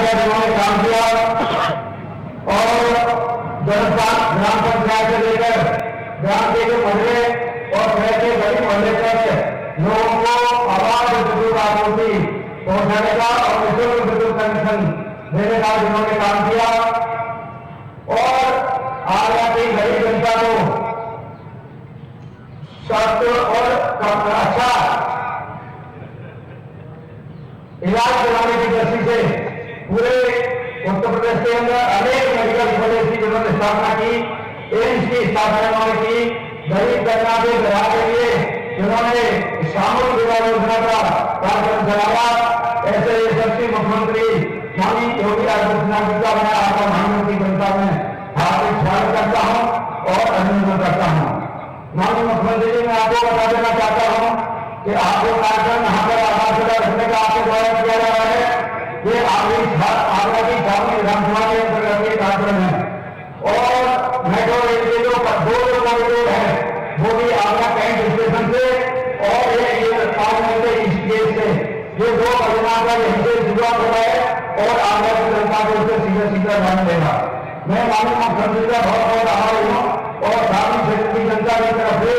किया जिन्होंने काम किया और ग्राम पंचायत से लेकर ग्राम के जो मोहल्ले और शहर के बड़ी मोहल्ले तक लोगों को आवाज विद्युत आपूर्ति पहुंचाने का और निःशुल्क विद्युत कनेक्शन देने का जिन्होंने काम किया और आगरा की गरीब जनता को स्वास्थ्य और अच्छा इलाज कराने की दृष्टि से पूरे उत्तर प्रदेश के अंदर अनेक मेडिकल कॉलेज की जिन्होंने स्थापना की, एम्स की स्थापना उन्होंने की, गरीब कन्या के विवाह के लिए जिन्होंने सामूहिक विवाह योजना का कार्यक्रम चलाया, ऐसे यशस्वी मुख्यमंत्री माननीय योगी आदित्यनाथ जी का मैं आपका महानगर की जनता में हार्दिक स्वागत करता हूं और अभिनंदन करता हूं। माननीय मुख्यमंत्री जी, मैं आपको बता देना चाहता हूं कि आपको कार्यक्रम यहाँ पर आधारशिला रखने का आपके द्वारा किया जा रहा है, ये आगरा की छावनी विधानसभा के अंतर्गत ये कार्यक्रम है और मेट्रो रेल के जो 2 कॉरिडोर है वो भी आगरा कैंट स्टेशन से और ये पार्लियामेंट के ईस्ट गेट से ये 2 परिणाम का यहीं से शुरुआत हो रहा है और आगरा की जनता को उससे सीधा सीधा ध्यान देगा। मैं माननीय मुख्यमंत्री का बहुत बहुत आभारी हूँ और छावनी क्षेत्र की जनता की तरफ से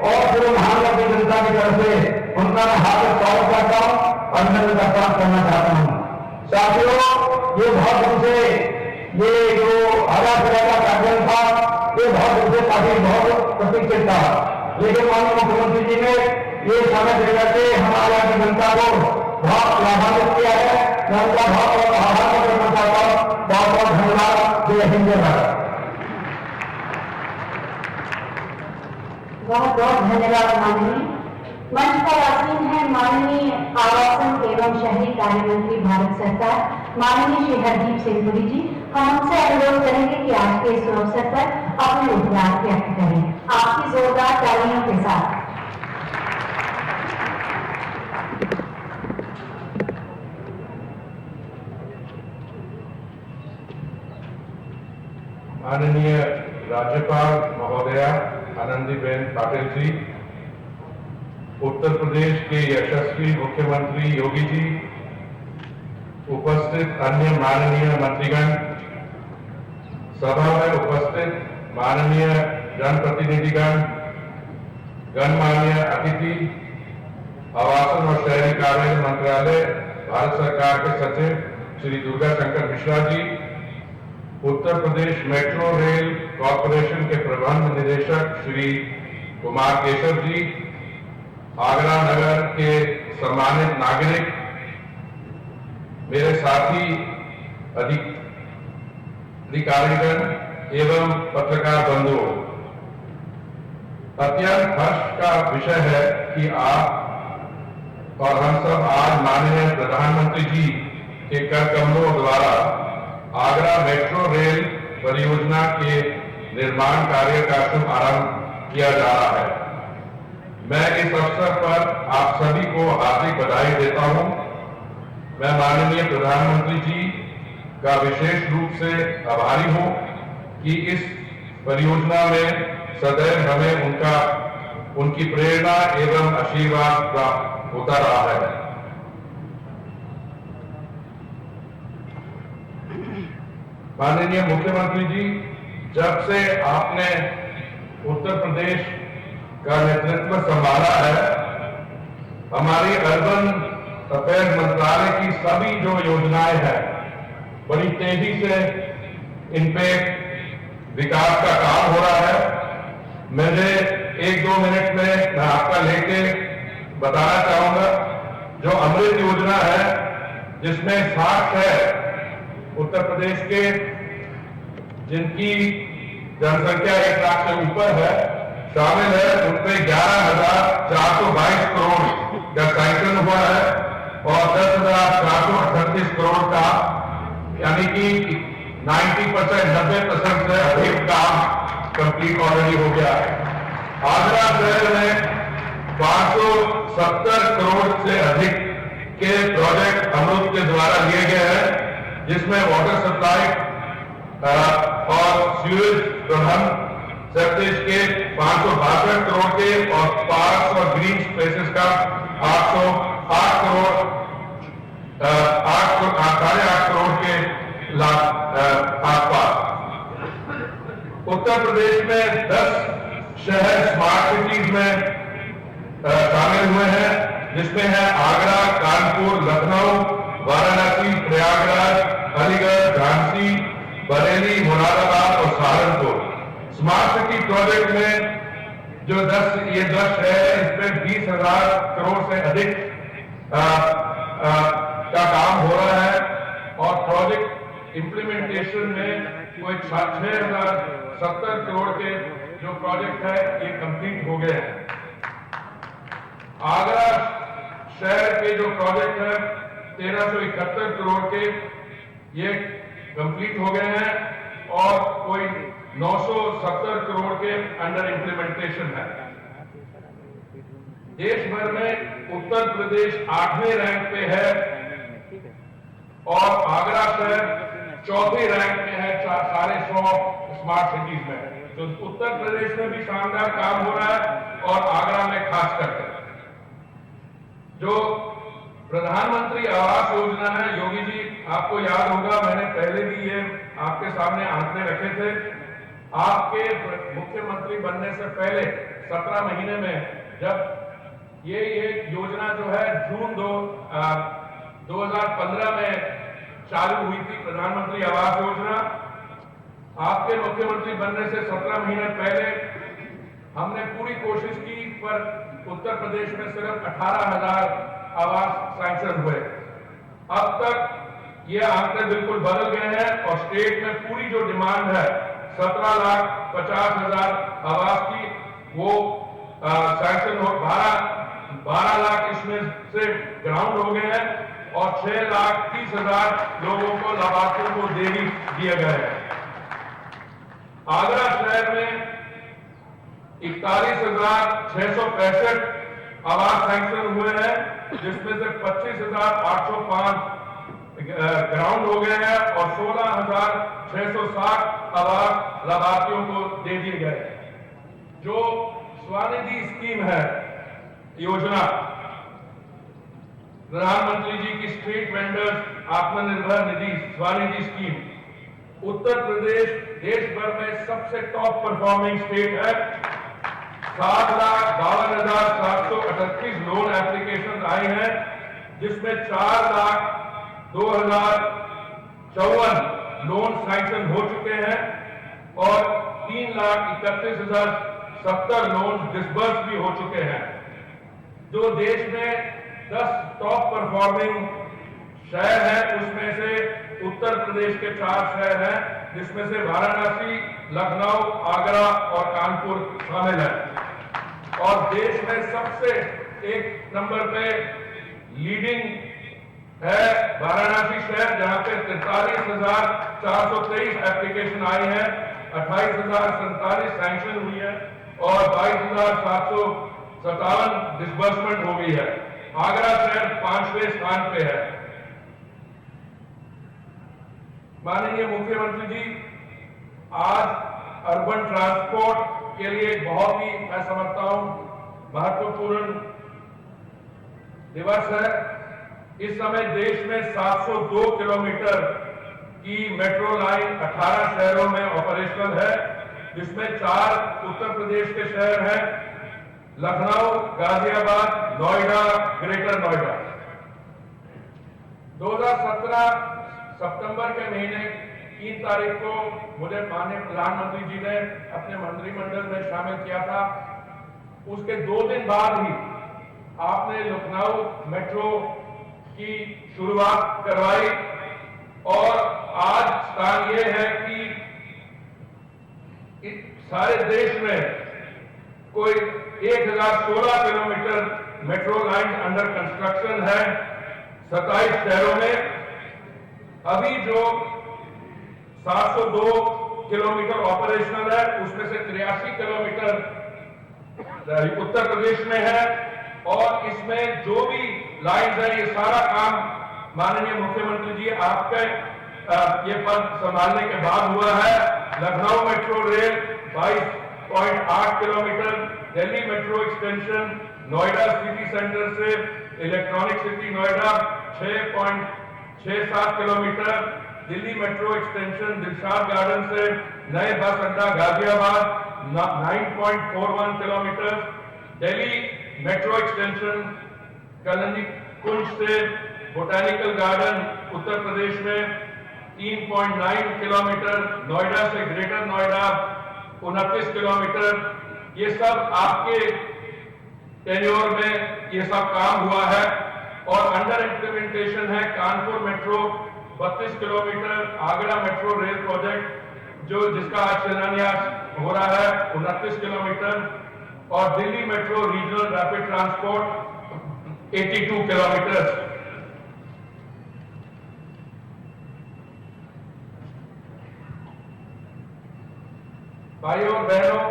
और पूरे महानगर की जनता की तरफ से उनका मैं हार्दिक स्वागत करता हूँ, अभिनंदन करना चाहता हूँ। साथियों, ये बहुत दिन से ये जो आधारशिला का कार्यक्रम था ये बहुत दिन से काफी बहुत प्रतीक्षित था, लेकिन माननीय मुख्यमंत्री जी ने ये समय देकर के हमारे की जनता को बहुत लाभान्वित किया है। मैं उनका बहुत बहुत आभार करना चाहता हूँ। बहुत बहुत धन्यवाद। जय हिंद, जय भारत। बहुत बहुत धन्यवाद माननीय। मंच पर आसीन है माननीय आवासन एवं शहरी कार्य मंत्री भारत सरकार माननीय श्री हरदीप सिंह पुरी जी। हम उनसे अनुरोध करेंगे कि आज के इस अवसर पर अपने विचार व्यक्त करें आपकी जोरदार तालियों के साथ। माननीय राज्यपाल महोदया आनंदीबेन पाटिल जी, उत्तर प्रदेश के यशस्वी मुख्यमंत्री योगी जी, उपस्थित अन्य माननीय मंत्रीगण, सभा में उपस्थित माननीय जनप्रतिनिधिगण, गणमान्य अतिथि, आवासन और शहरी कार्य मंत्रालय भारत सरकार के सचिव Shri Durga Shankar Mishra ji, Uttar Pradesh metro rail corporation के प्रबंध निदेशक श्री कुमार केशव जी, आगरा नगर के सम्मानित नागरिक, मेरे साथी अधिकारीगण एवं पत्रकार बंधुओं, अत्यंत हर्ष का विषय है कि आप और हम सब आज माननीय प्रधानमंत्री जी के कर कमलों द्वारा आगरा मेट्रो रेल परियोजना के निर्माण कार्य का शुभ आरंभ किया जा रहा है। मैं इस अवसर पर आप सभी को हार्दिक बधाई देता हूं। मैं माननीय प्रधानमंत्री जी का विशेष रूप से आभारी हूं कि इस परियोजना में सदैव हमें उनकी प्रेरणा एवं आशीर्वाद प्राप्त होता रहा है। माननीय मुख्यमंत्री जी, जब से आपने उत्तर प्रदेश का नेतृत्व संभाला है, हमारी अर्बन अफेयर्स मंत्रालय की सभी जो योजनाएं हैं बड़ी तेजी से इन पे विकास का काम हो रहा है। मुझे 1-2 मिनट में मैं आपका लेके बताना चाहूंगा। जो अमृत योजना है जिसमें 60 उत्तर प्रदेश के जिनकी जनसंख्या 1 लाख से ऊपर है शामिल है, उनपे 11,422 करोड़ का सैंक्शन हुआ है और 10,438 करोड़ का यानी कि 90% 90% से अधिक काम कंप्लीट ऑलरेडी हो गया है। आगरा शहर में 570 करोड़ से अधिक के प्रोजेक्ट अमृत के द्वारा लिए गए हैं, जिसमें वाटर सप्लाई और सीवेज प्रबंध सेप्टेज के 562 करोड़ के और पार्क्स और ग्रीन स्पेसेस का 808 करोड़ 8.5 करोड़ के लाख आसपास। उत्तर प्रदेश में 10 शहर स्मार्ट सिटीज में शामिल हुए हैं, जिसमें है आगरा, कानपुर, लखनऊ, वाराणसी, प्रयागराज, अलीगढ़, झांसी, बरेली, मुरादाबाद और सहारनपुर। स्मार्ट सिटी प्रोजेक्ट में जो 10 शहर है, इसमें 20,000 करोड़ से अधिक का काम हो रहा है और प्रोजेक्ट इंप्लीमेंटेशन में कोई 6,070 करोड़ के जो प्रोजेक्ट है ये कंप्लीट हो गए हैं। आगरा शहर के जो प्रोजेक्ट है 1371 करोड़ के ये कंप्लीट हो गए हैं और कोई 970 करोड़ के अंडर इंप्लीमेंटेशन है। देश भर में उत्तर प्रदेश 8वें रैंक पे है और आगरा शहर 4थे रैंक में है 150 स्मार्ट सिटीज में। तो उत्तर प्रदेश में भी शानदार काम हो रहा है और आगरा में खास करके जो प्रधानमंत्री आवास योजना है, योगी जी आपको याद होगा, मैंने पहले भी ये आपके सामने आंकड़े रखे थे। आपके मुख्यमंत्री बनने से पहले 17 महीने में जब ये योजना जो है जून 2015 में चालू हुई थी, प्रधानमंत्री आवास योजना, आपके मुख्यमंत्री बनने से 17 महीने पहले हमने पूरी कोशिश की, पर उत्तर प्रदेश में सिर्फ 18,000 आवास सैंक्शन हुए। अब तक ये आंकड़े बिल्कुल बदल गए हैं और स्टेट में पूरी जो डिमांड है 17,50,000 आवास की, वो सैंक्शन हो 12 लाख इसमें से ग्राउंड हो गए हैं और 6,30,000 लोगों को लाभार्थियों को दिए गए हैं। आगरा शहर में 41,665 आवास सैंक्शन हुए हैं, जिसमें से 25,805 ग्राउंड हो गए हैं और 16,660 आवास लाभार्थियों को दे दिए गए। जो स्वनिधि स्कीम है योजना, प्रधानमंत्री जी की street vendors Atmanirbhar Nidhi Svanidhi scheme, Uttar Pradesh देश भर में सबसे टॉप परफॉर्मिंग स्टेट है। 7,52,738 लोन एप्लीकेशन आई हैं, जिसमें 4,02,054 लोन सैंक्शन हो चुके हैं और 3,31,070 लोन डिसबर्स भी हो चुके हैं। जो देश में 10 टॉप परफॉर्मिंग शहर हैं, उसमें से उत्तर प्रदेश के 4 शहर हैं, जिसमें से वाराणसी, लखनऊ, आगरा और कानपुर शामिल है। और देश में सबसे एक नंबर पे लीडिंग है वाराणसी शहर, जहां पे 43,423 एप्लीकेशन आई है, 28,047 सैंक्शन हुई है और 22,757 डिसबर्समेंट हो गई है। आगरा शहर 5वें स्थान पे है। माननीय मुख्यमंत्री जी, आज अर्बन ट्रांसपोर्ट के लिए बहुत ही, मैं समझता हूं, महत्वपूर्ण दिवस है। इस समय देश में 702 किलोमीटर की मेट्रो लाइन 18 शहरों में ऑपरेशनल है, जिसमें 4 उत्तर प्रदेश के शहर हैं, लखनऊ, गाजियाबाद, नोएडा, ग्रेटर नोएडा। 2017 सितंबर के महीने 3 तारीख को मुझे माननीय प्रधानमंत्री जी ने अपने मंत्रिमंडल में शामिल किया था। उसके 2 दिन बाद ही आपने लखनऊ मेट्रो की शुरुआत करवाई और आज स्थान ये है कि सारे देश में कोई 1,016 kilometre metro line under construction है 27 शहरों में। अभी जो 702 किलोमीटर ऑपरेशनल है, उसमें से 83 किलोमीटर उत्तर प्रदेश में है और इसमें जो भी लाइन्स है, ये सारा काम माननीय मुख्यमंत्री जी आपके ये पद संभालने के बाद हुआ है। Lucknow metro rail 22.8 kilometre, Delhi metro extension Noida city centre से electronic city Noida 6.67 kilometre, Delhi metro extension Dilshad garden से नए बस अड्डा Ghaziabad 9.41 kilometre, Delhi metro extension Kalindi Kunj से बोटानिकल गार्डन उत्तर प्रदेश में 3.9 किलोमीटर, नोएडा से ग्रेटर नोएडा 29 किलोमीटर, ये सब आपके टेन्योर में ये सब काम हुआ है। और अंडर इम्प्लीमेंटेशन है Kanpur metro 32 kilometre, Agra metro rail project जिसका आज शिलान्यास हो रहा है 29 किलोमीटर, और Delhi metro regional rapid transport 82 kilometre. भाइयों और बहनों,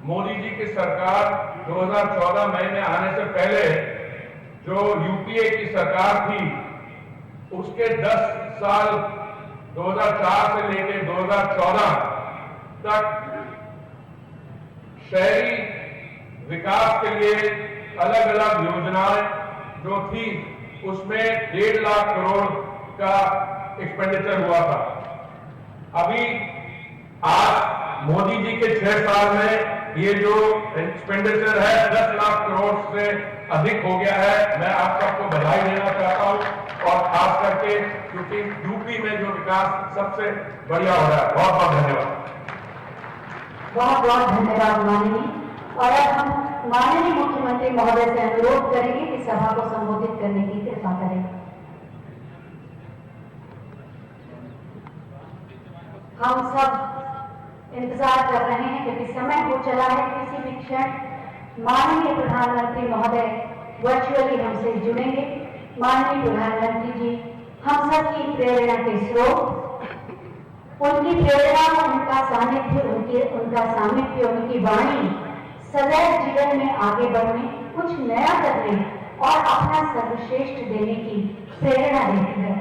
मोदी जी की सरकार 2014 मई में आने से पहले जो यूपीए की सरकार थी, उसके 10 साल 2004 से लेकर 2014 तक शहरी विकास के लिए अलग अलग योजनाएं जो थी उसमें 1.5 लाख करोड़ का एक्सपेंडिचर हुआ था। अभी आज मोदी जी के 6 साल में ये जो एक्सपेंडिचर है 10 लाख करोड़ से अधिक हो गया है। मैं आप सबको बधाई देना चाहता हूं, और खास करके क्योंकि यूपी में जो विकास सबसे बढ़िया हो रहा है। बहुत बहुत धन्यवाद। बहुत बहुत धन्यवाद माननीय। और अब हम माननीय मुख्यमंत्री महोदय से अनुरोध करेंगे कि सभा को संबोधित करने की कृपा करें। हम सब इंतजार कर रहे हैं क्योंकि समय हो चला है। किसी भी क्षण माननीय प्रधानमंत्री महोदय वर्चुअली हमसे जुड़ेंगे। माननीय प्रधानमंत्री जी हम सब की प्रेरणा के स्रोत, उनकी प्रेरणा, उनका सानिध्य, उनका सामिप्य, उनकी वाणी सदैव जीवन में आगे बढ़ने, कुछ नया करने और अपना सर्वश्रेष्ठ देने की प्रेरणा देती है।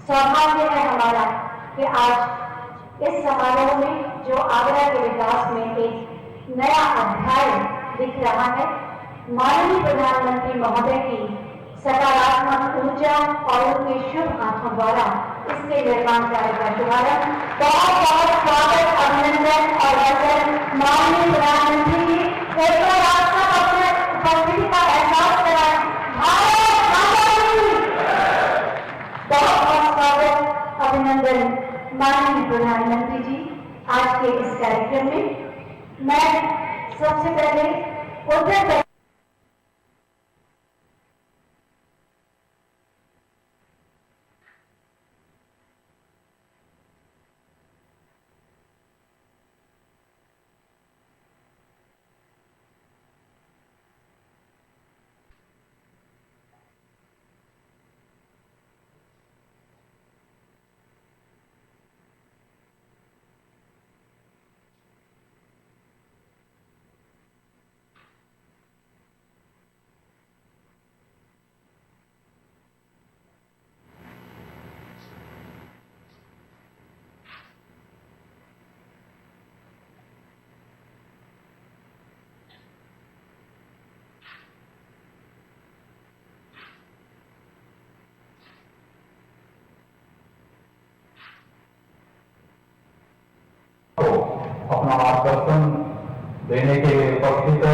सौभाग्य है हमारा कि आज इस समारोह में जो आगरा के विकास में एक नया अध्याय दिख रहा है, माननीय प्रधानमंत्री महोदय की सकारात्मक ऊर्जा और उनके शुभ हाथों द्वारा इसके निर्माण कार्य का शुभारंभ। बहुत बहुत स्वागत, अभिनंदन और वंदन माननीय प्रधानमंत्री जी। एक बार आप सब अपने उपस्थिति का एहसास कराएं। भारत माता की बहुत बहुत स्वागत, अभिनंदन माननीय प्रधानमंत्री जी आज के इस कार्यक्रम में। मैं सबसे पहले उत्तर अपना आश्वासन देने के लिए उपस्थित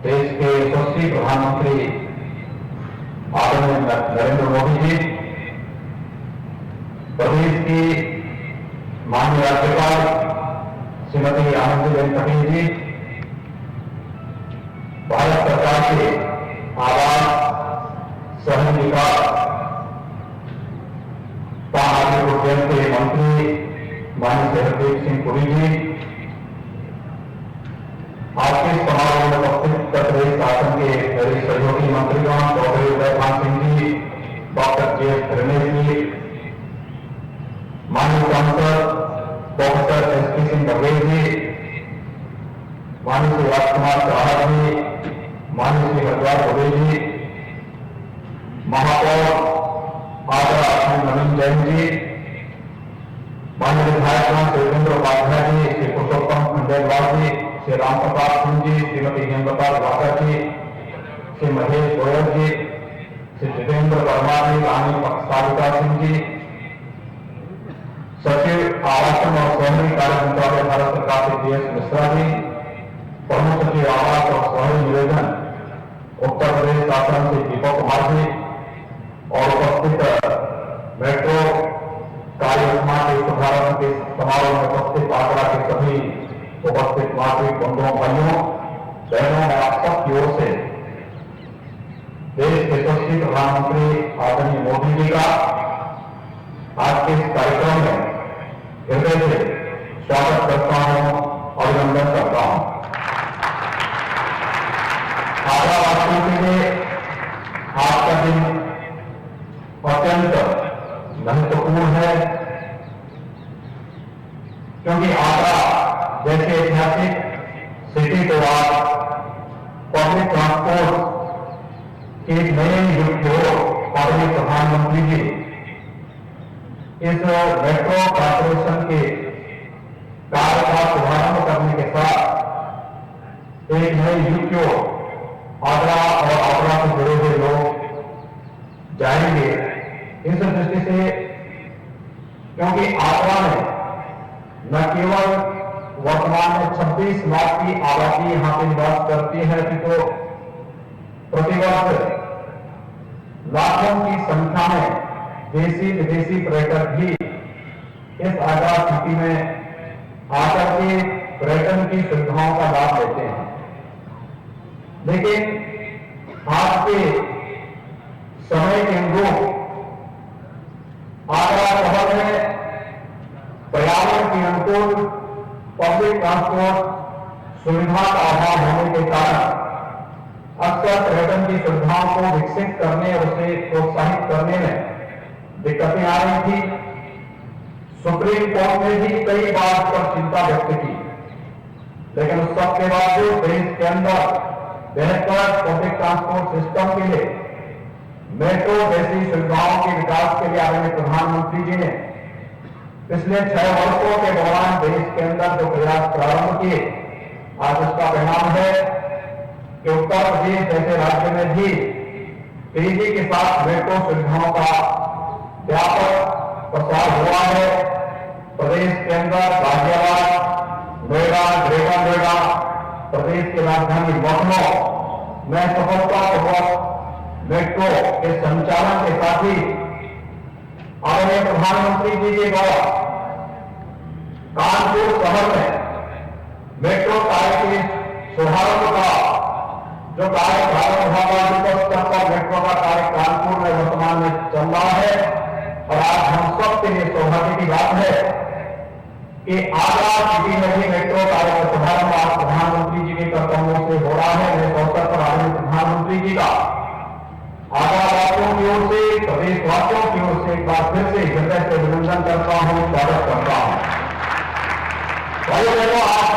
देश के यशस्वी प्रधानमंत्री आदरणीय नरेंद्र मोदी जी, प्रदेश की माननीय राज्यपाल श्रीमती आनंदीबेन पटेल जी, भारत सरकार के आवास, शहरी विकास, पानी उद्यम के मंत्री माननीय हरदीप सिंह पुरी जी, आज के समारोह में उपस्थित प्रदेश शासन के मेरे सहयोगी मंत्रीगण चौधरी उदयभान सिंह जी, डॉक्टर जे रमेश जी, माननीय सांसद प्रोफेसर एसपी सिंह बघेल जी, माननीय श्री राजकुमार चौहान जी, माननीय श्री हरद्वार बघेल जी, महापौर आगरा नवीन जैन जी, माननीय विधायक देवेंद्र उपाध्याय जी, श्री पुरुषोत्तम खंडेलवाल जी, श्री राम प्रताप सिंह जी, श्रीमती हेमलता वाकर जी, श्री महेश गोयल जी, श्री जितेंद्र वर्मा जी, रानी सारिका सिंह जी, परिवहन और शहरी कार्य मंत्रालय भारत सरकार के DS मिश्रा जी, प्रमुख सचिव आवास और शहरी नियोजन उत्तर प्रदेश शासन से दीपक कुमार जी और उपस्थित मेट्रो कार्य योजना के शुभारंभ के समारोह में उपस्थित आगरा के सभी उपस्थित नागरिक बंधुओं भाइयों बहनों, मैं आप सबकी ओर से देश के यशस्वी प्रधानमंत्री आदरणीय मोदी जी का आज के इस कार्यक्रम में हृदय से स्वागत करता हूं, अभिनंदन करता हूं। आगरा वासियों के लिए आज का दिन अत्यंत महत्वपूर्ण है, क्योंकि आगरा जैसे ऐतिहासिक सिटी को आज पब्लिक ट्रांसपोर्ट के एक नए युग की ओर माननीय प्रधानमंत्री जी इस मेट्रो कॉर्पोरेशन के कार्य का शुभारंभ करने के साथ एक नए युग की ओर आगरा और आगरा से जुड़े हुए लोग जाएंगे। इस दृष्टि से, क्योंकि आगरा में न केवल वर्तमान में 26 लाख की आबादी यहां पर निवास करती है, तो प्रतिवर्ष लाखों की संख्या में देशी विदेशी पर्यटक भी इस आगरा सिटी में आकर के पर्यटन की सुविधाओं का लाभ लेते हैं। लेकिन आज के समय के अनुरूप आगरा शहर में पर्यावरण के अनुकूल पब्लिक ट्रांसपोर्ट सुविधा का अभाव होने के कारण अक्सर पर्यटन की सुविधाओं को विकसित करने और उसे प्रोत्साहित करने में दिक्कतें आ रही थी। सुप्रीम कोर्ट ने भी कई बार इस पर चिंता व्यक्त की, लेकिन उस सब के बावजूद देश के अंदर बेहतर पब्लिक ट्रांसपोर्ट सिस्टम के लिए, मेट्रो जैसी सुविधाओं के विकास के लिए आदरणीय प्रधानमंत्री जी ने पिछले 6 वर्षों के दौरान देश के अंदर जो प्रयास प्रारंभ किए, आज उसका परिणाम है कि उत्तर प्रदेश जैसे राज्य में भी तेजी के साथ मेट्रो सुविधाओं का व्यापक प्रसार हुआ है। प्रदेश के अंदर गाजियाबाद, नोएडा, ग्रेटर नोएडा, प्रदेश की राजधानी लखनऊ में सफलतापूर्वक मेट्रो के संचालन के साथ ही आदरणीय प्रधानमंत्री जी के द्वारा कानपुर शहर में मेट्रो कार्य के शुभारंभ का जो कार्य प्रारंभ हुआ, स्तर पर मेट्रो का कार्य कानपुर में वर्तमान में चल रहा है। और आज हम सब के लिए सौभाग्य की बात है कि आगरा सिटी में भी मेट्रो कार्य का शुभारंभ आज प्रधानमंत्री जी के कर्तव्यों से हो रहा है। मैं इस अवसर पर आदरणीय प्रधानमंत्री जी का आगरा वासियों की ओर से, प्रदेशवासियों की ओर से एक बार फिर से हृदय से अभिनंदन करता हूं, स्वागत करता हूं। भाइयों बहनों, आज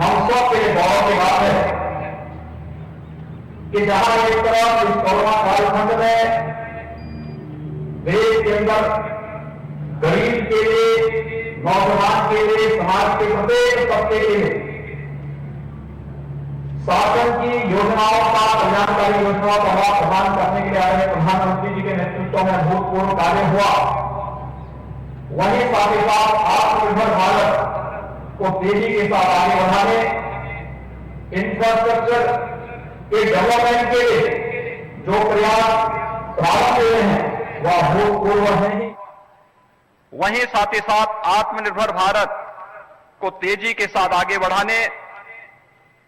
हम सब के लिए गौरव की बात है कि जहां एक तरफ इस कोरोना कालखंड में देश के अंदर गरीब के लिए, नौजवान के लिए, समाज के प्रत्येक तबके के लिए शासन की योजनाओं का, कल्याणकारी योजनाओं का लाभ प्रदान करने के लिए आदरणीय प्रधानमंत्री जी के नेतृत्व में अभूतपूर्व कार्य हुआ, वहीं साथ ही साथ आत्मनिर्भर भारत को तेजी के साथ आगे बढ़ाने, इंफ्रास्ट्रक्चर के डेवलपमेंट के लिए जो प्रयास प्रारंभ हुए हैं वह अभूतपूर्व है। वहीं साथ ही साथ आत्मनिर्भर भारत को तेजी के साथ आगे बढ़ाने,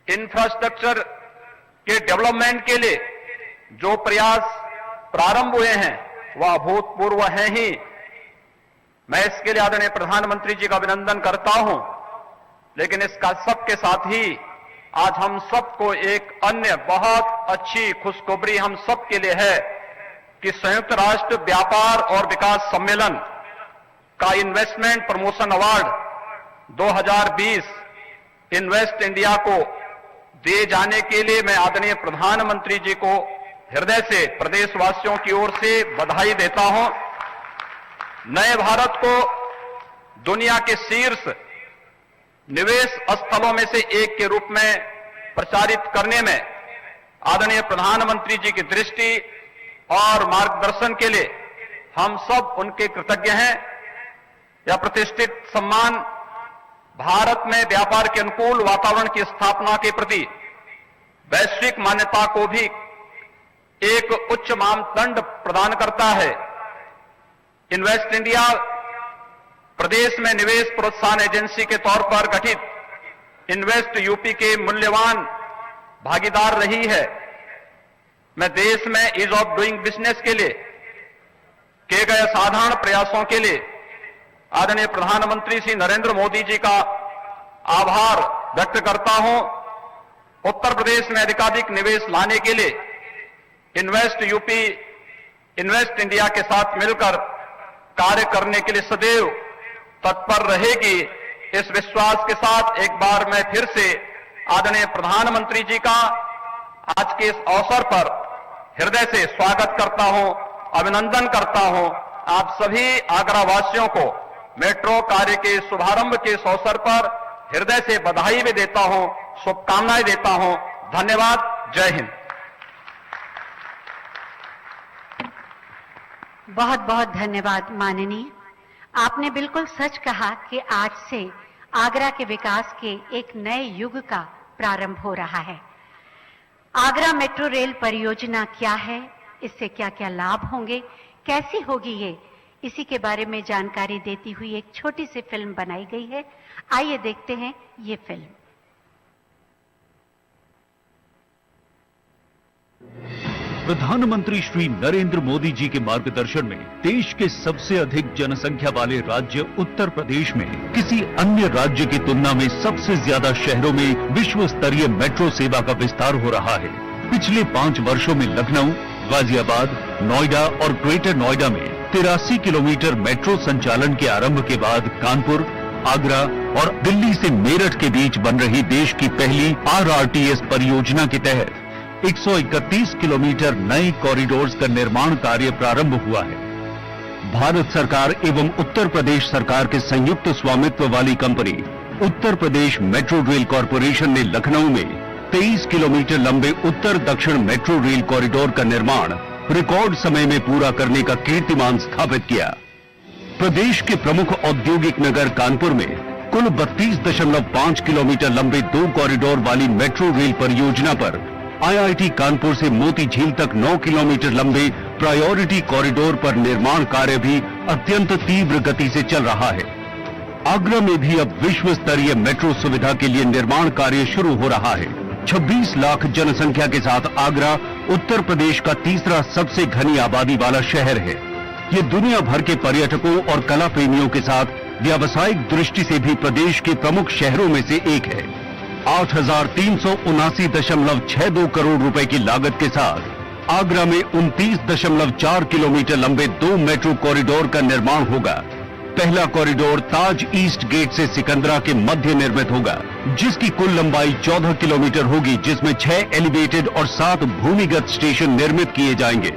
इंफ्रास्ट्रक्चर के डेवलपमेंट के लिए जो प्रयास प्रारंभ हुए हैं वह अभूतपूर्व हैं ही। मैं इसके लिए आदरणीय प्रधानमंत्री जी का अभिनंदन करता हूं, लेकिन इसका सबके साथ ही आज हम सबको एक अन्य बहुत अच्छी खुशखबरी हम सबके लिए है कि संयुक्त राष्ट्र व्यापार और विकास सम्मेलन का investment promotion award 2020 invest India को दिए जाने के लिए मैं आदरणीय प्रधानमंत्री जी को हृदय से प्रदेशवासियों की ओर से बधाई देता हूं। नए भारत को दुनिया के शीर्ष निवेश स्थलों में से एक के रूप में प्रचारित करने में आदरणीय प्रधानमंत्री जी की दृष्टि और मार्गदर्शन के लिए हम सब उनके कृतज्ञ हैं। यह प्रतिष्ठित सम्मान भारत में व्यापार के अनुकूल वातावरण की स्थापना के प्रति वैश्विक मान्यता को भी एक उच्च मानदंड प्रदान करता है। इन्वेस्ट इंडिया प्रदेश में निवेश प्रोत्साहन एजेंसी के तौर पर गठित इन्वेस्ट यूपी के मूल्यवान भागीदार रही है। मैं देश में ईज ऑफ डूइंग बिजनेस के लिए किए गए साधारण प्रयासों के लिए आदरणीय प्रधानमंत्री श्री नरेंद्र मोदी जी का आभार व्यक्त करता हूं। उत्तर प्रदेश में अधिकाधिक निवेश लाने के लिए इन्वेस्ट यूपी इन्वेस्ट इंडिया के साथ मिलकर कार्य करने के लिए सदैव तत्पर रहेगी। इस विश्वास के साथ एक बार मैं फिर से आदरणीय प्रधानमंत्री जी का आज के इस अवसर पर हृदय से स्वागत करता हूं, अभिनंदन करता हूं। आप सभी आगरा वासियों को मेट्रो कार्य के शुभारंभ के इस अवसर पर हृदय से बधाई भी देता हूं, शुभकामनाएं देता हूं। धन्यवाद। जय हिंद। बहुत बहुत धन्यवाद माननीय। आपने बिल्कुल सच कहा कि आज से आगरा के विकास के एक नए युग का प्रारंभ हो रहा है। आगरा मेट्रो रेल परियोजना क्या है, इससे क्या क्या लाभ होंगे, कैसी होगी ये, इसी के बारे में जानकारी देती हुई एक छोटी सी फिल्म बनाई गई है। आइए देखते हैं ये फिल्म। प्रधानमंत्री श्री नरेंद्र मोदी जी के मार्गदर्शन में देश के सबसे अधिक जनसंख्या वाले राज्य उत्तर प्रदेश में किसी अन्य राज्य की तुलना में सबसे ज्यादा शहरों में विश्व स्तरीय मेट्रो सेवा का विस्तार हो रहा है। पिछले 5 वर्षों में लखनऊ, गाजियाबाद, नोएडा और ग्रेटर नोएडा में 83 किलोमीटर मेट्रो संचालन के आरंभ के बाद कानपुर, आगरा और दिल्ली से मेरठ के बीच बन रही देश की पहली RRTS परियोजना के तहत 131 किलोमीटर नए कॉरिडोर्स का निर्माण कार्य प्रारंभ हुआ है। भारत सरकार एवं उत्तर प्रदेश सरकार के संयुक्त स्वामित्व वाली company Uttar Pradesh metro rail corporation ने लखनऊ में 23 किलोमीटर लंबे उत्तर दक्षिण मेट्रो रेल कॉरिडोर का निर्माण रिकॉर्ड समय में पूरा करने का कीर्तिमान स्थापित किया। प्रदेश के प्रमुख औद्योगिक नगर कानपुर में कुल 32.5 किलोमीटर लंबे 2 कॉरिडोर वाली मेट्रो रेल परियोजना पर IIT कानपुर से मोती झील तक 9 किलोमीटर लंबे प्रायोरिटी कॉरिडोर पर निर्माण कार्य भी अत्यंत तीव्र गति से चल रहा है। आगरा में भी अब विश्व स्तरीय मेट्रो सुविधा के लिए निर्माण कार्य शुरू हो रहा है। 26 लाख जनसंख्या के साथ आगरा उत्तर प्रदेश का तीसरा सबसे घनी आबादी वाला शहर है। ये दुनिया भर के पर्यटकों और कला प्रेमियों के साथ व्यावसायिक दृष्टि से भी प्रदेश के प्रमुख शहरों में से एक है। 8,379.62 करोड़ रुपए की लागत के साथ आगरा में 29.4 किलोमीटर लंबे 2 मेट्रो कॉरिडोर का निर्माण होगा। पहला कॉरिडोर ताज ईस्ट गेट से सिकंदरा के मध्य निर्मित होगा, जिसकी कुल लंबाई 14 किलोमीटर होगी, जिसमें 6 एलिवेटेड और 7 भूमिगत स्टेशन निर्मित किए जाएंगे।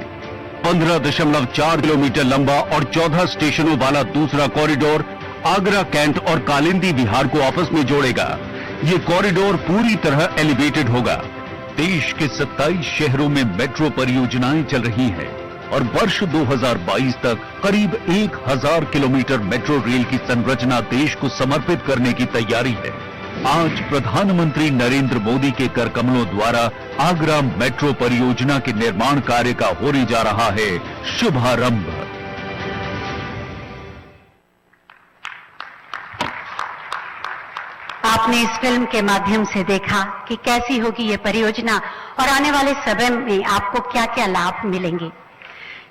15.4 किलोमीटर लंबा और 14 स्टेशनों वाला दूसरा कॉरिडोर आगरा कैंट और कालिंदी विहार को आपस में जोड़ेगा। ये कॉरिडोर पूरी तरह एलिवेटेड होगा। देश के 27 शहरों में मेट्रो परियोजनाएं चल रही हैं और वर्ष 2022 तक करीब 1000 किलोमीटर मेट्रो रेल की संरचना देश को समर्पित करने की तैयारी है। आज प्रधानमंत्री नरेंद्र मोदी के कर कमलों द्वारा आगरा मेट्रो परियोजना के निर्माण कार्य का होने जा रहा है शुभारंभ। आपने इस फिल्म के माध्यम से देखा कि कैसी होगी ये परियोजना और आने वाले समय में आपको क्या क्या लाभ मिलेंगे।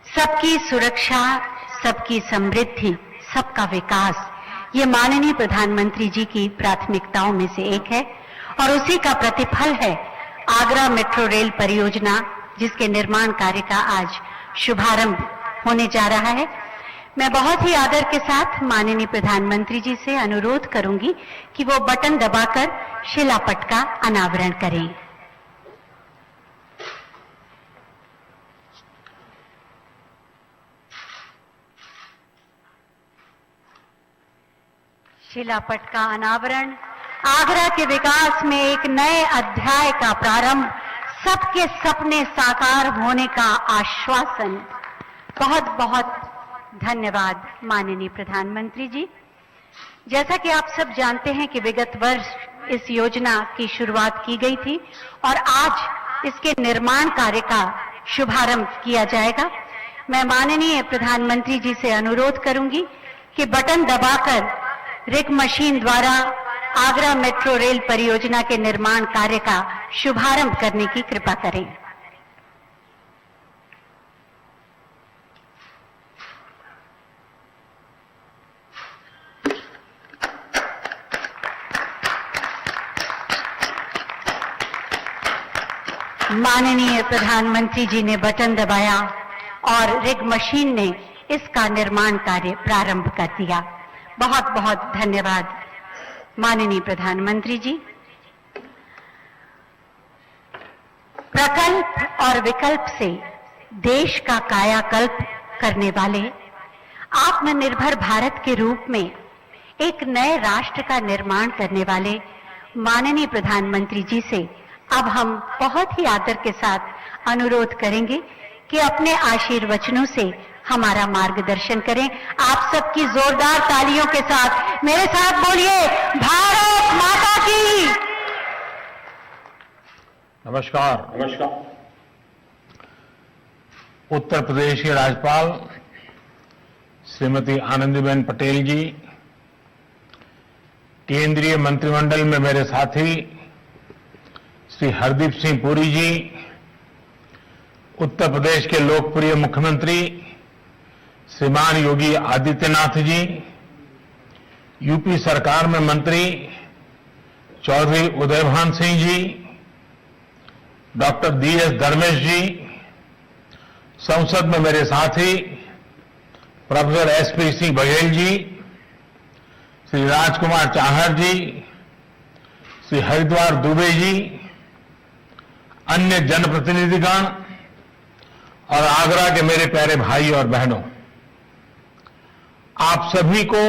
सबकी सुरक्षा, सबकी समृद्धि, सबका विकास, ये माननीय प्रधानमंत्री जी की प्राथमिकताओं में से एक है और उसी का प्रतिफल है आगरा मेट्रो रेल परियोजना, जिसके निर्माण कार्य का आज शुभारंभ होने जा रहा है। मैं बहुत ही आदर के साथ माननीय प्रधानमंत्री जी से अनुरोध करूंगी कि वो बटन दबाकर शिलापट का अनावरण करें। शिलापट का अनावरण आगरा के विकास में एक नए अध्याय का प्रारंभ, सबके सपने साकार होने का आश्वासन। बहुत बहुत धन्यवाद माननीय प्रधानमंत्री जी। जैसा कि आप सब जानते हैं कि विगत वर्ष इस योजना की शुरुआत की गई थी और आज इसके निर्माण कार्य का शुभारंभ किया जाएगा। मैं माननीय प्रधानमंत्री जी से अनुरोध करूंगी कि बटन दबाकर रिग मशीन द्वारा आगरा मेट्रो रेल परियोजना के निर्माण कार्य का शुभारंभ करने की कृपा करें। माननीय प्रधानमंत्री जी ने बटन दबाया और रिग मशीन ने इसका निर्माण कार्य प्रारंभ कर दिया। बहुत बहुत धन्यवाद माननीय प्रधानमंत्री जी। प्रकल्प और विकल्प से देश का कायाकल्प करने वाले आत्मनिर्भर भारत के रूप में एक नए राष्ट्र का निर्माण करने वाले माननीय प्रधानमंत्री जी से अब हम बहुत ही आदर के साथ अनुरोध करेंगे कि अपने आशीर्वचनों से हमारा मार्गदर्शन करें। आप सबकी जोरदार तालियों के साथ मेरे साथ बोलिए, भारत माता की। नमस्कार। उत्तर प्रदेश के राज्यपाल श्रीमती आनंदीबेन पटेल जी, केंद्रीय मंत्रिमंडल में मेरे साथी श्री हरदीप सिंह पुरी जी, उत्तर प्रदेश के लोकप्रिय मुख्यमंत्री श्रीमान योगी आदित्यनाथ जी, यूपी सरकार में मंत्री चौधरी उदयभान सिंह जी, डॉक्टर DS धर्मेश जी, संसद में मेरे साथी प्रोफेसर SP सिंह बघेल जी, श्री राजकुमार चाहर जी, श्री हरिद्वार दुबे जी, अन्य जनप्रतिनिधिगण और आगरा के मेरे प्यारे भाई और बहनों, आप सभी को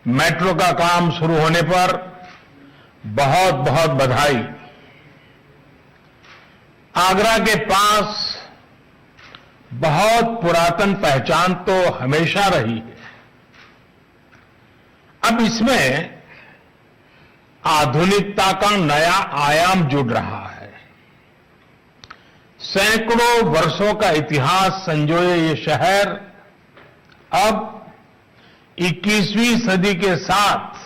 मेट्रो का काम शुरू होने पर बहुत बहुत बधाई। आगरा के पास बहुत पुरातन पहचान तो हमेशा रही है। अब इसमें आधुनिकता का नया आयाम जुड़ रहा है। सैकड़ों वर्षों का इतिहास संजोए ये शहर अब 21वीं सदी के साथ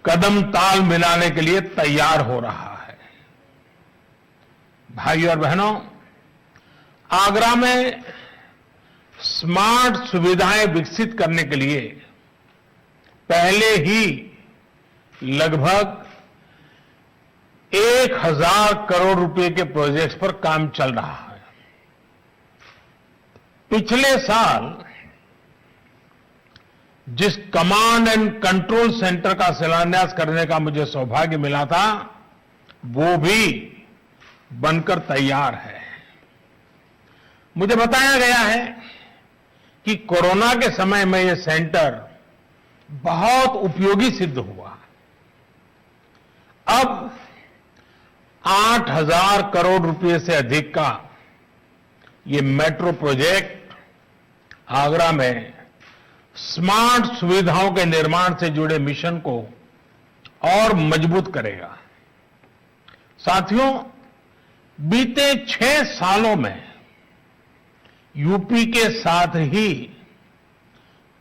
कदम ताल मिलाने के लिए तैयार हो रहा है। भाइयों और बहनों, आगरा में स्मार्ट सुविधाएं विकसित करने के लिए पहले ही लगभग 1000 करोड़ रुपए के प्रोजेक्ट्स पर काम चल रहा है। पिछले साल जिस कमांड एंड कंट्रोल सेंटर का शिलान्यास करने का मुझे सौभाग्य मिला था, वो भी बनकर तैयार है। मुझे बताया गया है कि कोरोना के समय में ये सेंटर बहुत उपयोगी सिद्ध हुआ। अब 8000 करोड़ रुपए से अधिक का ये मेट्रो प्रोजेक्ट आगरा में स्मार्ट सुविधाओं के निर्माण से जुड़े मिशन को और मजबूत करेगा। साथियों, बीते 6 सालों में यूपी के साथ ही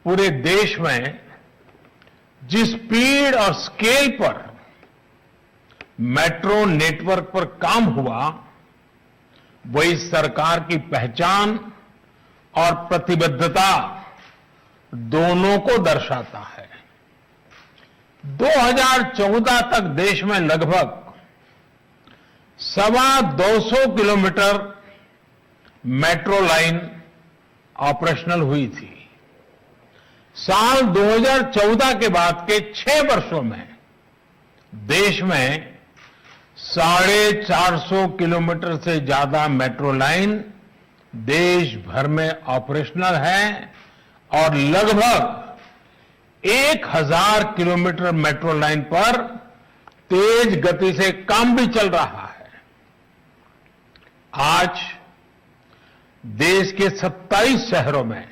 पूरे देश में जिस स्पीड और स्केल पर मेट्रो नेटवर्क पर काम हुआ, वही सरकार की पहचान और प्रतिबद्धता दोनों को दर्शाता है। 2014 तक देश में लगभग 225 किलोमीटर मेट्रो लाइन ऑपरेशनल हुई थी। साल 2014 के बाद के 6 वर्षों में देश में 450 किलोमीटर से ज्यादा मेट्रो लाइन देश भर में ऑपरेशनल है और लगभग 1000 किलोमीटर मेट्रो लाइन पर तेज गति से काम भी चल रहा है। आज देश के 27 शहरों में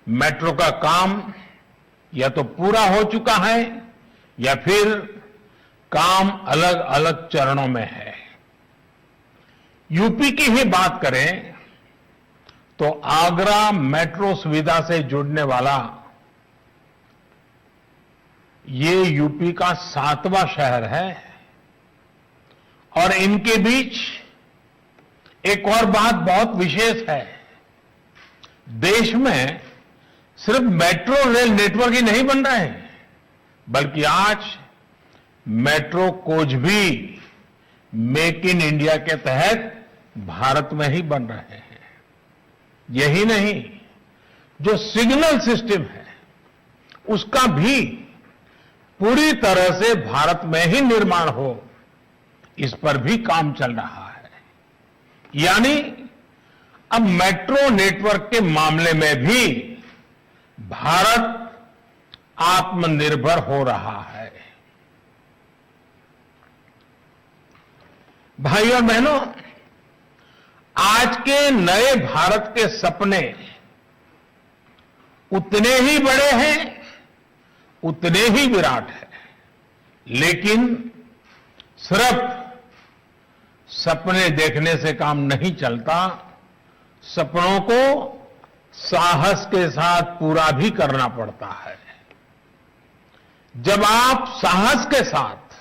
मेट्रो का काम या तो पूरा हो चुका है या फिर काम अलग अलग चरणों में है। यूपी की ही बात करें तो आगरा मेट्रो सुविधा से जुड़ने वाला ये यूपी का 7वां शहर है। और इनके बीच एक और बात बहुत विशेष है। देश में सिर्फ मेट्रो रेल नेटवर्क ही नहीं बन रहे हैं, बल्कि आज मेट्रो कोच भी मेक इन इंडिया के तहत भारत में ही बन रहे हैं। यही नहीं, जो सिग्नल सिस्टम है उसका भी पूरी तरह से भारत में ही निर्माण हो, इस पर भी काम चल रहा है। यानी अब मेट्रो नेटवर्क के मामले में भी भारत आत्मनिर्भर हो रहा है। भाई और बहनों, आज के नए भारत के सपने उतने ही बड़े हैं, उतने ही विराट हैं, लेकिन सिर्फ सपने देखने से काम नहीं चलता, सपनों को साहस के साथ पूरा भी करना पड़ता है। जब आप साहस के साथ,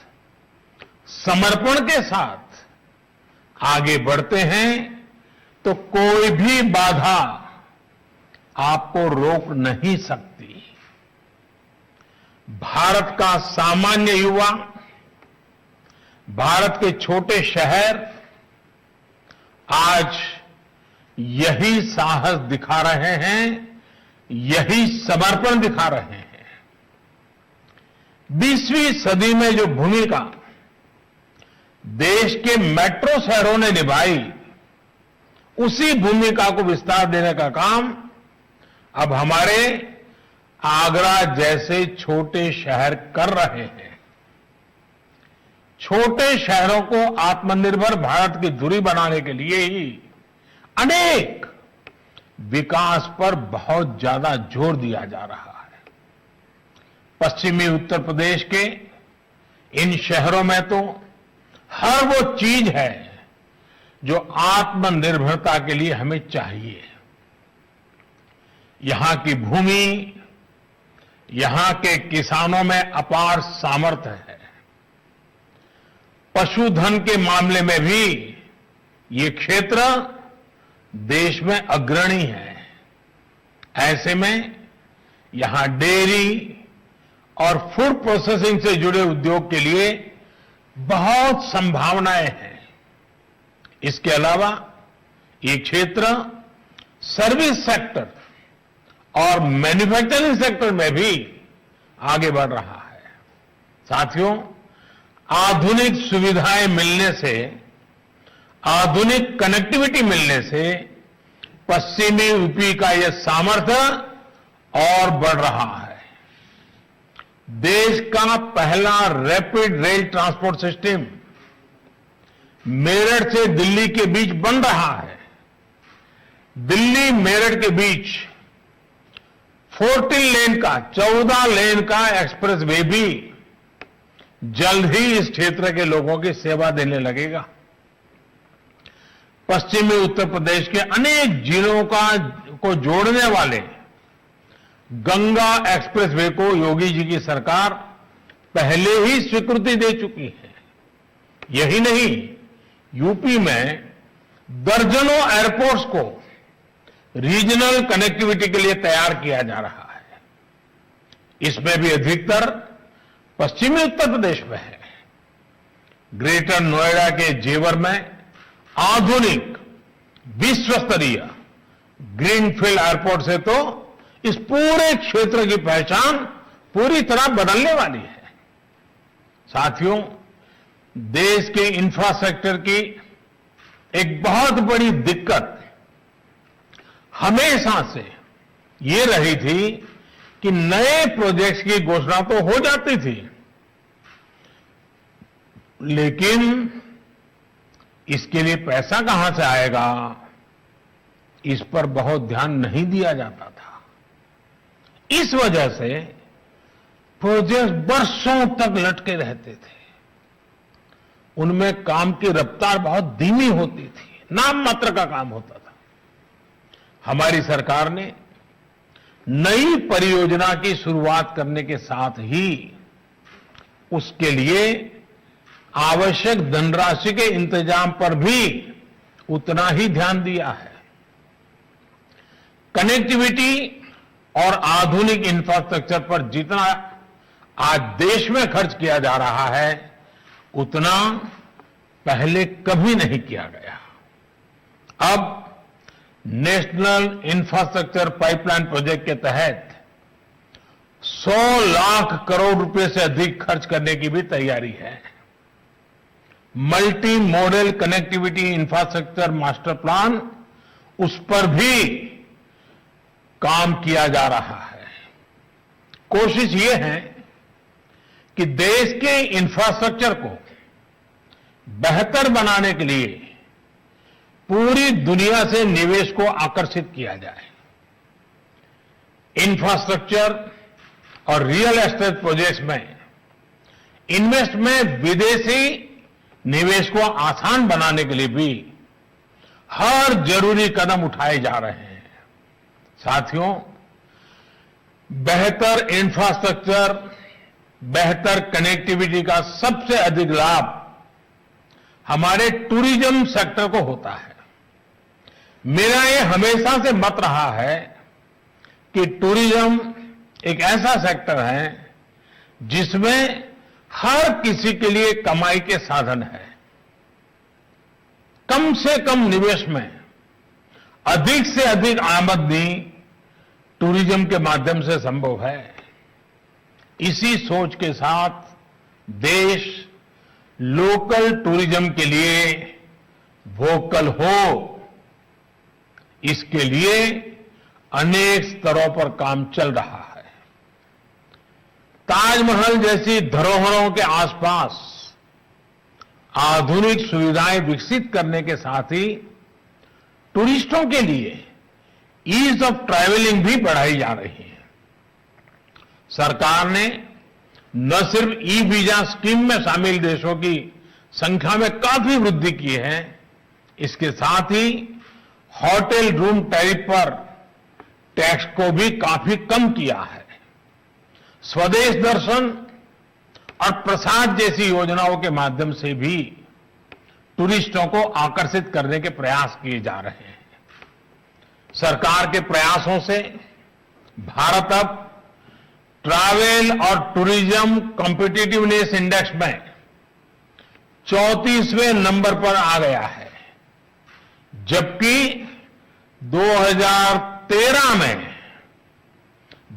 समर्पण के साथ आगे बढ़ते हैं तो कोई भी बाधा आपको रोक नहीं सकती। भारत का सामान्य युवा, भारत के छोटे शहर आज यही साहस दिखा रहे हैं, यही समर्पण दिखा रहे हैं। 20वीं सदी में जो भूमिका देश के मेट्रो शहरों ने निभाई, उसी भूमिका को विस्तार देने का काम अब हमारे आगरा जैसे छोटे शहर कर रहे हैं। छोटे शहरों को आत्मनिर्भर भारत की धुरी बनाने के लिए ही अनेक विकास पर बहुत ज्यादा जोर दिया जा रहा है। पश्चिमी उत्तर प्रदेश के इन शहरों में तो हर वो चीज है जो आत्मनिर्भरता के लिए हमें चाहिए। यहां की भूमि, यहां के किसानों में अपार सामर्थ्य है। पशुधन के मामले में भी ये क्षेत्र देश में अग्रणी है। ऐसे में यहां डेयरी और फूड प्रोसेसिंग से जुड़े उद्योग के लिए बहुत संभावनाएं हैं। इसके अलावा ये क्षेत्र सर्विस सेक्टर और मैन्युफैक्चरिंग सेक्टर में भी आगे बढ़ रहा है। साथियों, आधुनिक सुविधाएं मिलने से, आधुनिक कनेक्टिविटी मिलने से पश्चिमी यूपी का यह सामर्थ्य और बढ़ रहा है। देश का पहला rapid rail transport system Meerut से दिल्ली के बीच बन रहा है। दिल्ली मेरठ के बीच 14 लेन का एक्सप्रेस वे भी जल्द ही इस क्षेत्र के लोगों की सेवा देने लगेगा। पश्चिमी उत्तर प्रदेश के अनेक जिलों को जोड़ने वाले गंगा एक्सप्रेसवे को योगी जी की सरकार पहले ही स्वीकृति दे चुकी है। यही नहीं, यूपी में दर्जनों एयरपोर्ट्स को रीजनल कनेक्टिविटी के लिए तैयार किया जा रहा है। इसमें भी अधिकतर पश्चिमी उत्तर प्रदेश में है। ग्रेटर नोएडा के जेवर में आधुनिक विश्व स्तरीय ग्रीनफील्ड एयरपोर्ट से तो इस पूरे क्षेत्र की पहचान पूरी तरह बदलने वाली है। साथियों, देश के इंफ्रास्ट्रक्चर की एक बहुत बड़ी दिक्कत हमेशा से ये रही थी कि नए प्रोजेक्ट्स की घोषणा तो हो जाती थी, लेकिन इसके लिए पैसा कहां से आएगा, इस पर बहुत ध्यान नहीं दिया जाता था। इस वजह से प्रोजेक्ट बरसों तक लटके रहते थे। उनमें काम की रफ्तार बहुत धीमी होती थी, नाम मात्र का काम होता था। हमारी सरकार ने नई परियोजना की शुरुआत करने के साथ ही उसके लिए आवश्यक धनराशि के इंतजाम पर भी उतना ही ध्यान दिया है। कनेक्टिविटी और आधुनिक इंफ्रास्ट्रक्चर पर जितना आज देश में खर्च किया जा रहा है, उतना पहले कभी नहीं किया गया। अब नेशनल इंफ्रास्ट्रक्चर पाइपलाइन प्रोजेक्ट के तहत 100 लाख करोड़ रुपए से अधिक खर्च करने की भी तैयारी है। Multi modal connectivity infrastructure master plan, उस पर भी काम किया जा रहा है। कोशिश ये है कि देश के इंफ्रास्ट्रक्चर को बेहतर बनाने के लिए पूरी दुनिया से निवेश को आकर्षित किया जाए। इंफ्रास्ट्रक्चर और रियल एस्टेट प्रोजेक्ट्स में इन्वेस्ट में विदेशी निवेश को आसान बनाने के लिए भी हर जरूरी कदम उठाए जा रहे हैं। साथियों, बेहतर इंफ्रास्ट्रक्चर, बेहतर कनेक्टिविटी का सबसे अधिक लाभ हमारे टूरिज्म सेक्टर को होता है। मेरा ये हमेशा से मत रहा है कि टूरिज्म एक ऐसा सेक्टर है जिसमें हर किसी के लिए कमाई के साधन है। कम से कम निवेश में अधिक से अधिक आमदनी टूरिज्म के माध्यम से संभव है। इसी सोच के साथ देश लोकल टूरिज्म के लिए वोकल हो, इसके लिए अनेक स्तरों पर काम चल रहा है। ताजमहल जैसी धरोहरों के आसपास आधुनिक सुविधाएं विकसित करने के साथ ही टूरिस्टों के लिए ईज ऑफ ट्रैवलिंग भी बढ़ाई जा रही है। सरकार ने न सिर्फ ई वीजा स्कीम में शामिल देशों की संख्या में काफी वृद्धि की है, इसके साथ ही होटल रूम टैरिफ पर टैक्स को भी काफी कम किया है। स्वदेश दर्शन और प्रसाद जैसी योजनाओं के माध्यम से भी टूरिस्टों को आकर्षित करने के प्रयास किए जा रहे हैं। सरकार के प्रयासों से भारत अब ट्रैवल और टूरिज्म कॉम्पिटिटिवनेस इंडेक्स में 34वें नंबर पर आ गया है, जबकि 2013 में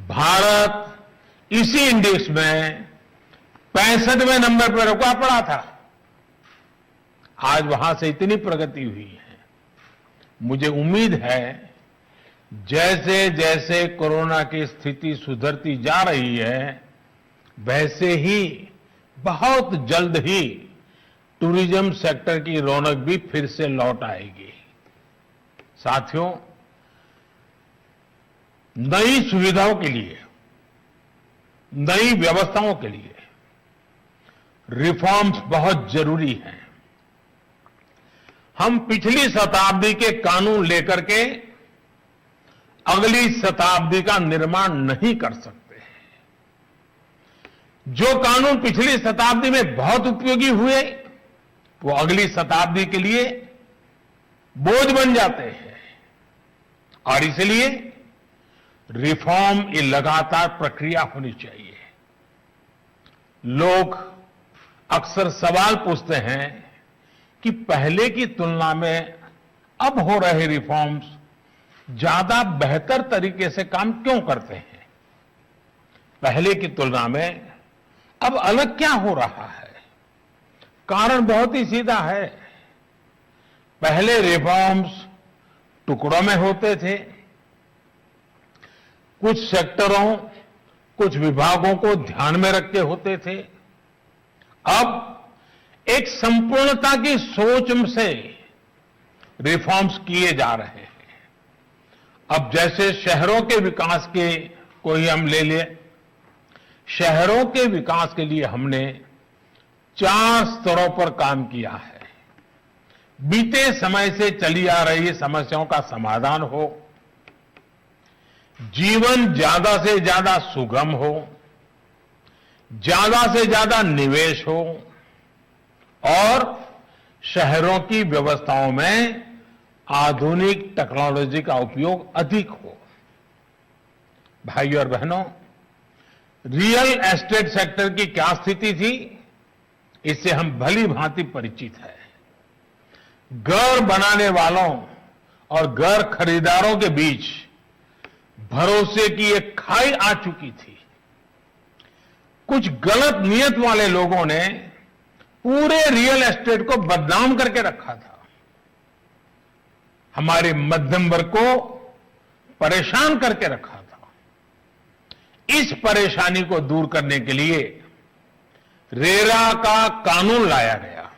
भारत इसी इंडेक्स में 65वें नंबर पर रुका पड़ा था। आज वहां से इतनी प्रगति हुई है। मुझे उम्मीद है जैसे जैसे कोरोना की स्थिति सुधरती जा रही है, वैसे ही बहुत जल्द ही टूरिज्म सेक्टर की रौनक भी फिर से लौट आएगी। साथियों, नई सुविधाओं के लिए, नई व्यवस्थाओं के लिए रिफॉर्म्स बहुत जरूरी हैं। हम पिछली शताब्दी के कानून लेकर के अगली शताब्दी का निर्माण नहीं कर सकते। जो कानून पिछली शताब्दी में बहुत उपयोगी हुए, वो अगली शताब्दी के लिए बोझ बन जाते हैं। और इसलिए रिफॉर्म ये लगातार प्रक्रिया होनी चाहिए। लोग अक्सर सवाल पूछते हैं कि पहले की तुलना में अब हो रहे रिफॉर्म्स ज्यादा बेहतर तरीके से काम क्यों करते हैं? पहले की तुलना में अब अलग क्या हो रहा है? कारण बहुत ही सीधा है। पहले रिफॉर्म्स टुकड़ों में होते थे, कुछ सेक्टरों, कुछ विभागों को ध्यान में रख के होते थे। अब एक संपूर्णता की सोच से रिफॉर्म्स किए जा रहे हैं। अब जैसे शहरों के विकास के को ही हम ले लें, शहरों के विकास के लिए हमने 4 स्तरों पर काम किया है। बीते समय से चली आ रही समस्याओं का समाधान हो, जीवन ज्यादा से ज्यादा सुगम हो, ज्यादा से ज्यादा निवेश हो और शहरों की व्यवस्थाओं में आधुनिक टेक्नोलॉजी का उपयोग अधिक हो। भाइयों और बहनों, रियल एस्टेट सेक्टर की क्या स्थिति थी, इससे हम भली भांति परिचित हैं। घर बनाने वालों और घर खरीदारों के बीच भरोसे की एक खाई आ चुकी थी। कुछ गलत नियत वाले लोगों ने पूरे रियल एस्टेट को बदनाम करके रखा था। हमारे मध्यम वर्ग को परेशान करके रखा था। इस परेशानी को दूर करने के लिए रेरा का कानून लाया गया।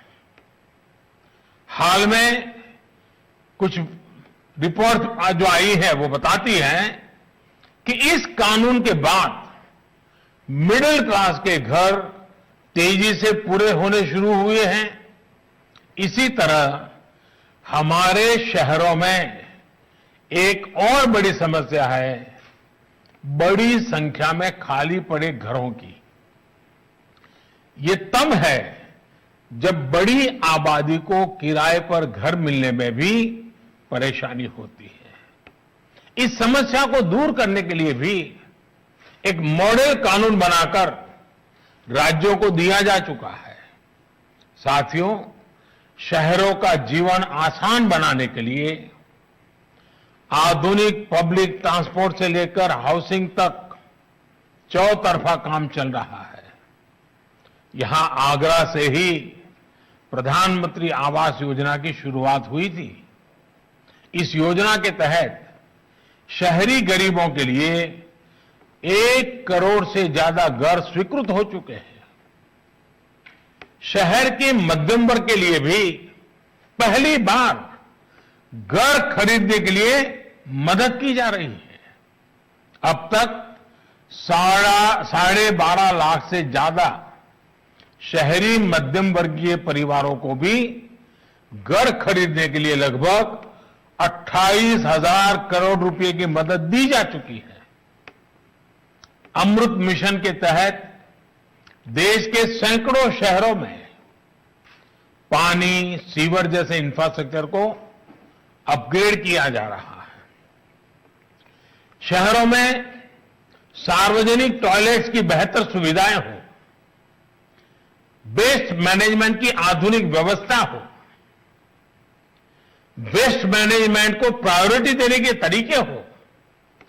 हाल में कुछ रिपोर्ट जो आई है वो बताती है कि इस कानून के बाद मिडिल क्लास के घर तेजी से पूरे होने शुरू हुए हैं। इसी तरह हमारे शहरों में एक और बड़ी समस्या है बड़ी संख्या में खाली पड़े घरों की। ये तब है जब बड़ी आबादी को किराए पर घर मिलने में भी परेशानी होती है। इस समस्या को दूर करने के लिए भी एक मॉडल कानून बनाकर राज्यों को दिया जा चुका है। साथियों, शहरों का जीवन आसान बनाने के लिए आधुनिक पब्लिक ट्रांसपोर्ट से लेकर हाउसिंग तक चौतरफा काम चल रहा है। यहां आगरा से ही प्रधानमंत्री आवास योजना की शुरुआत हुई थी। इस योजना के तहत शहरी गरीबों के लिए 1 करोड़ से ज्यादा घर स्वीकृत हो चुके हैं। शहर के मध्यम वर्ग के लिए भी पहली बार घर खरीदने के लिए मदद की जा रही है। अब तक 12.5 लाख से ज्यादा शहरी मध्यम वर्गीय परिवारों को भी घर खरीदने के लिए लगभग 28,000 करोड़ रुपए की मदद दी जा चुकी है। अमृत मिशन के तहत देश के सैकड़ों शहरों में पानी, सीवर जैसे इंफ्रास्ट्रक्चर को अपग्रेड किया जा रहा है। शहरों में सार्वजनिक टॉयलेट्स की बेहतर सुविधाएं हो, वेस्ट मैनेजमेंट की आधुनिक व्यवस्था हो, वेस्ट मैनेजमेंट को प्रायोरिटी देने के तरीके हो,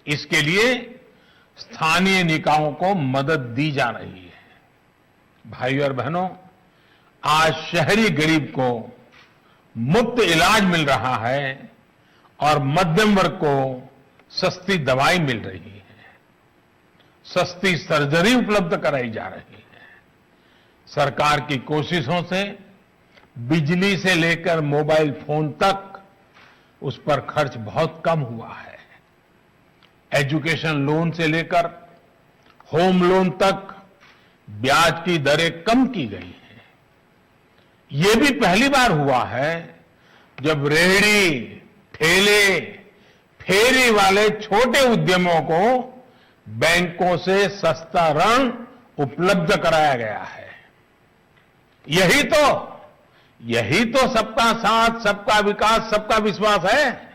इसके लिए स्थानीय निकायों को मदद दी जा रही है। भाइयों और बहनों, आज शहरी गरीब को मुफ्त इलाज मिल रहा है और मध्यम वर्ग को सस्ती दवाई मिल रही है, सस्ती सर्जरी उपलब्ध कराई जा रही है। सरकार की कोशिशों से बिजली से लेकर मोबाइल फोन तक उस पर खर्च बहुत कम हुआ है। एजुकेशन लोन से लेकर होम लोन तक ब्याज की दरें कम की गई हैं। ये भी पहली बार हुआ है जब रेहड़ी, ठेले, फेरी वाले छोटे उद्यमों को बैंकों से सस्ता ऋण उपलब्ध कराया गया है। यही तो सबका साथ, सबका विकास, सबका विश्वास है।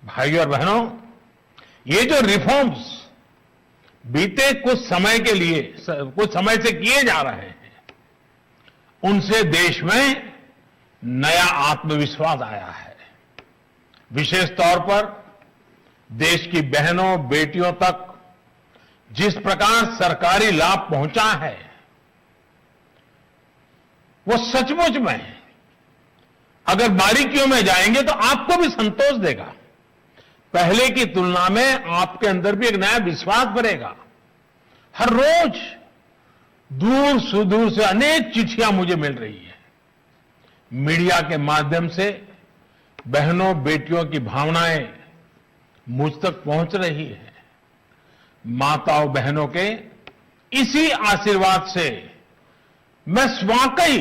भाइयों और बहनों, ये जो रिफॉर्म्स बीते कुछ समय से किए जा रहे हैं, उनसे देश में नया आत्मविश्वास आया है। विशेष तौर पर देश की बहनों, बेटियों तक जिस प्रकार सरकारी लाभ पहुंचा है, वो सचमुच में अगर बारीकियों में जाएंगे तो आपको भी संतोष देगा। पहले की तुलना में आपके अंदर भी एक नया विश्वास बढ़ेगा। हर रोज दूर सुदूर से अनेक चिट्ठियां मुझे मिल रही है। मीडिया के माध्यम से बहनों, बेटियों की भावनाएं मुझ तक पहुंच रही है। माताओं बहनों के इसी आशीर्वाद से मैं वाकई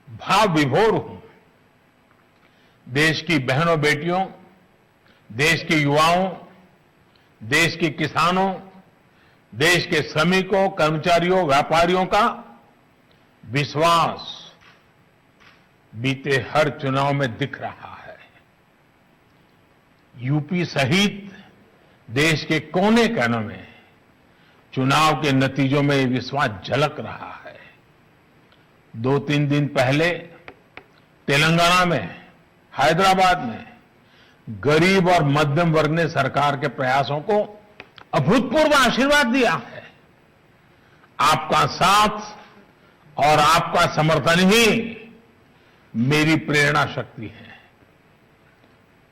भाव विभोर हूं। देश की बहनों बेटियों, देश के युवाओं, देश के किसानों, देश के श्रमिकों, कर्मचारियों, व्यापारियों का विश्वास बीते हर चुनाव में दिख रहा है। यूपी सहित देश के कोने कोने में चुनाव के नतीजों में ये विश्वास झलक रहा है। 2-3 दिन पहले तेलंगाना में, हैदराबाद में गरीब और मध्यम वर्ग ने सरकार के प्रयासों को अभूतपूर्व आशीर्वाद दिया है। आपका साथ और आपका समर्थन ही मेरी प्रेरणा शक्ति है।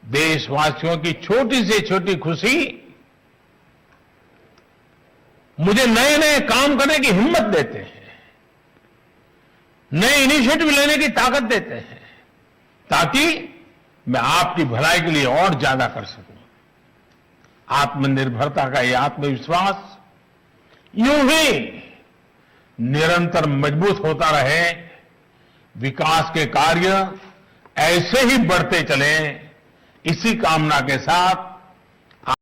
देशवासियों की छोटी से छोटी खुशी मुझे नए नए काम करने की हिम्मत देते हैं, नए इनिशिएटिव लेने की ताकत देते हैं, ताकि मैं आपकी भलाई के लिए और ज्यादा कर सकूं। आत्मनिर्भरता का यह आत्मविश्वास यूं ही निरंतर मजबूत होता रहे, विकास के कार्य ऐसे ही बढ़ते चलें, इसी कामना के साथ